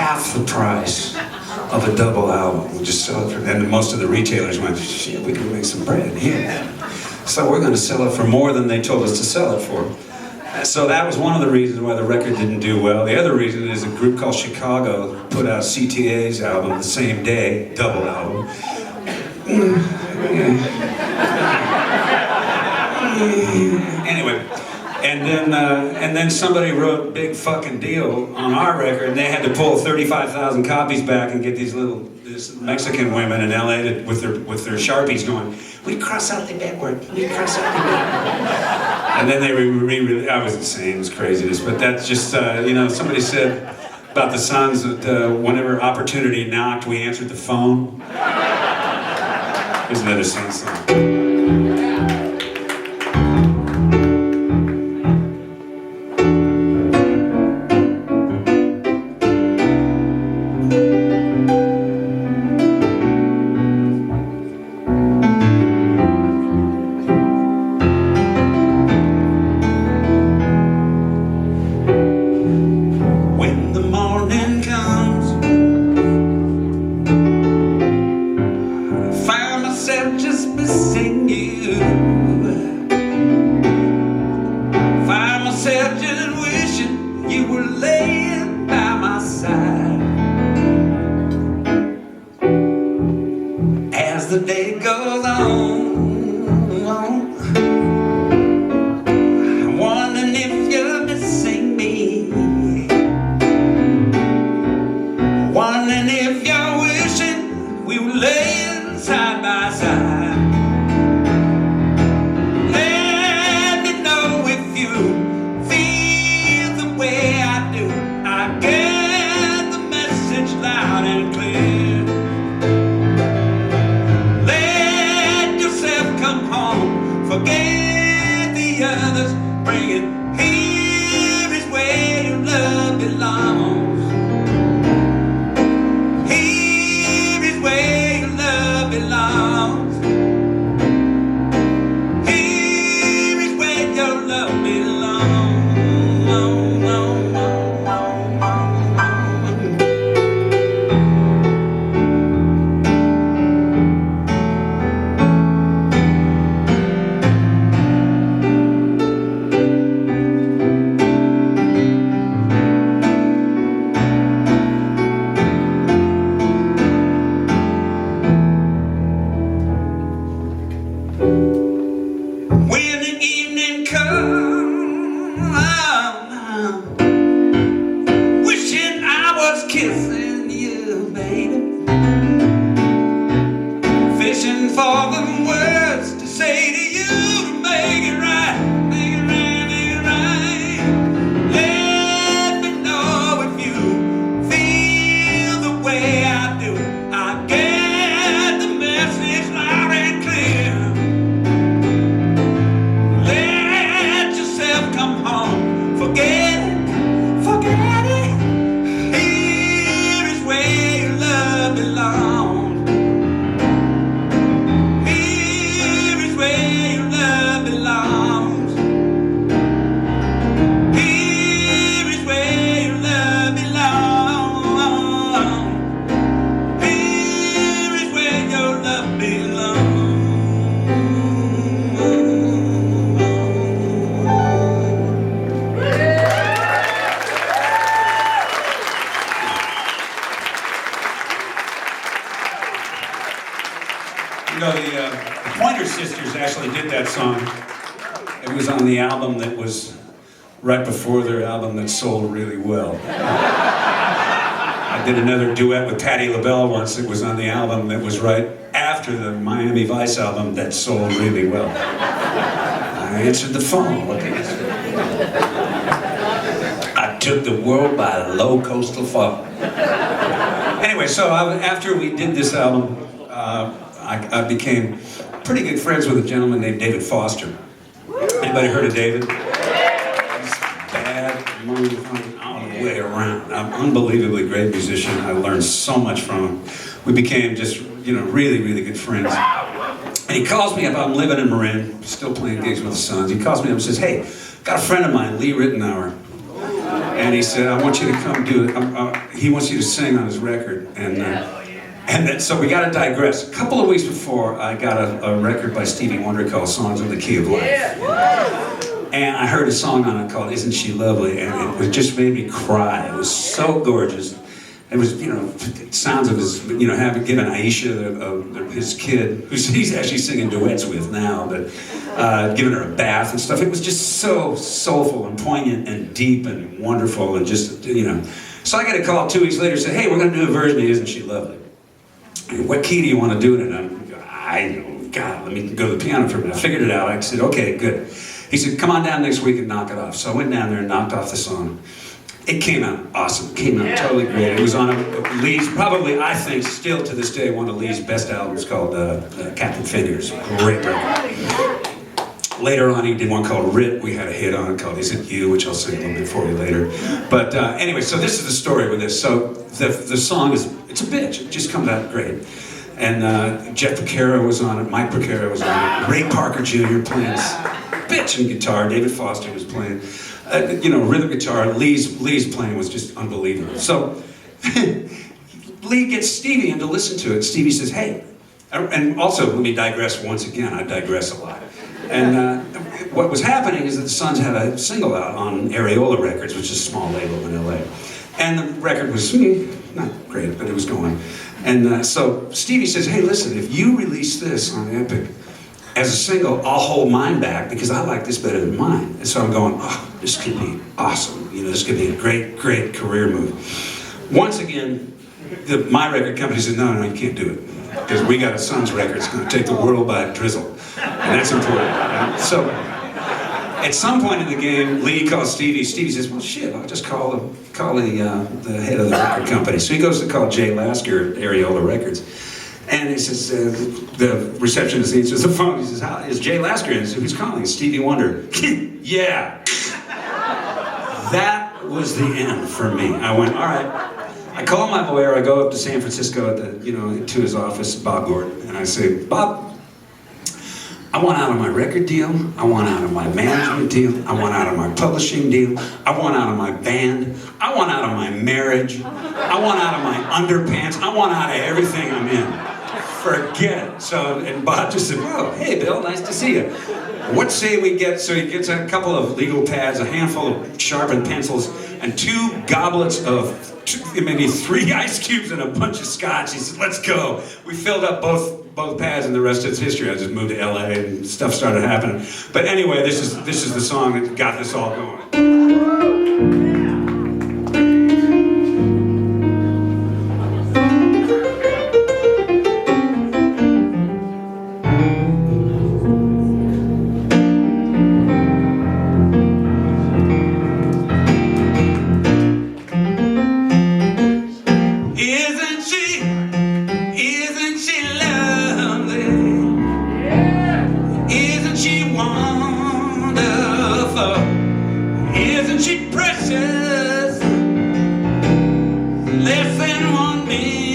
half the price of a double album. We'll just sell it for, and most of the retailers went, shit, we can make some bread here. So we're going to sell it for more than they told us to sell it for. So that was one of the reasons why the record didn't do well. The other reason is a group called Chicago put out CTA's album the same day, double album. Anyway, and then somebody wrote a big fucking deal on our record, and they had to pull 35,000 copies back and get this Mexican women in LA with their Sharpies going, we cross out the bad word, we cross out the bad word. And then they I was insane, it was craziness, but that's just, you know, somebody said about the Sons that whenever opportunity knocked, we answered the phone. Here's another Sons song. Just missing you. Find myself just wishing you were laying by my side. As the day goes on, I'm wondering if you're missing me. Wondering if you're wishing we were laying side by side. Let me know if you feel the way I do. I get the message loud and clear. Let yourself come home, forget the others, bring it. Here is where your love belongs. Here is where your love belongs. Here is where your love belongs. When the evening comes, wishing I was kissing you, baby. Fishing for the words to say to you to make it right, make it right, make it right. Let me know if you feel the way I do. I get the message loud and clear. Come home, forget it, forget it. Here is where your love belongs. Here is where your love belongs. Here is where your love belongs. Here is where your love belongs. You know, the Pointer Sisters actually did that song. It was on the album that was right before their album that sold really well. I did another duet with Patti LaBelle once. It was on the album that was right after the Miami Vice album that sold really well. I answered the phone. What can I say? I took the world by a low coastal fall. Anyway, so after we did this album, I became pretty good friends with a gentleman named David Foster. Anybody heard of David? He's bad, moon, all the way around. I'm an unbelievably great musician. I learned so much from him. We became just, you know, really, really good friends. And he calls me up. I'm living in Marin, still playing gigs with the Sons. He calls me up and says, hey, got a friend of mine, Lee Rittenauer. And he said, I want you to come do it. He wants you to sing on his record. And then, so we got to digress. A couple of weeks before, I got a record by Stevie Wonder called Songs in the Key of Life. And I heard a song on it called Isn't She Lovely? And it just made me cry. It was so gorgeous. It was, you know, sounds of his, you know, having given Aisha, his kid, who he's actually singing duets with now, but giving her a bath and stuff. It was just so soulful and poignant and deep and wonderful and just, you know. So I got a call 2 weeks later, said, hey, we're going to do a version of Isn't She Lovely? What key do you want to do it in? God, let me go to the piano for a minute. I figured it out. I said, okay, good. He said, come on down next week and knock it off. So I went down there and knocked off the song. It came out awesome. Came out totally great. It was on Lee's, probably, I think, still to this day, one of Lee's best albums called Captain Fingers. Great record. Later on, he did one called Rit. We had a hit on it called Is It You, which I'll sing a little bit for you later. But anyway, so this is the story with this. So the song is, it's a bitch. It just comes out great. And Jeff Porcaro was on it, Mike Porcaro was on it, Ray Parker Jr. playing bitchin' guitar, David Foster was playing. You know, rhythm guitar, Lee's playing was just unbelievable. So, Lee gets Stevie in to listen to it. Stevie says, hey, and also, let me digress once again, I digress a lot. And what was happening is that the Sons had a single out on Areola Records, which is a small label in LA. And the record was not great, but it was going. And so Stevie says, hey, listen, if you release this on Epic, as a single, I'll hold mine back because I like this better than mine. And so I'm going, oh, this could be awesome. You know, this could be a great, great career move. Once again, my record company said, no, you can't do it. Because we got a Sons record, it's going to take the world by a drizzle. And that's important. Right? So, at some point in the game, Lee calls Stevie. Stevie says, well, shit, I'll just call the head of the record company. So he goes to call Jay Lasker at Areola Records. And he says, the receptionist answers the phone. He says, how is Jay Lasker in? Who's calling? It's Stevie Wonder. Yeah. That was the end for me. I went, all right. I call my lawyer. I go up to San Francisco to his office, Bob Gordon, and I say, Bob, I want out of my record deal. I want out of my management deal. I want out of my publishing deal. I want out of my band. I want out of my marriage. I want out of my underpants. I want out of everything I'm in. Forget it. So, and Bob just said, well, hey, Bill, nice to see you. What say we get, so he gets a couple of legal pads, a handful of sharpened pencils, and 2 goblets of maybe 3 ice cubes and a bunch of scotch. He said, let's go. We filled up both pads, and the rest is history. I just moved to LA and stuff started happening. But anyway, this is the song that got this all going. Isn't she precious? Less than 1 minute.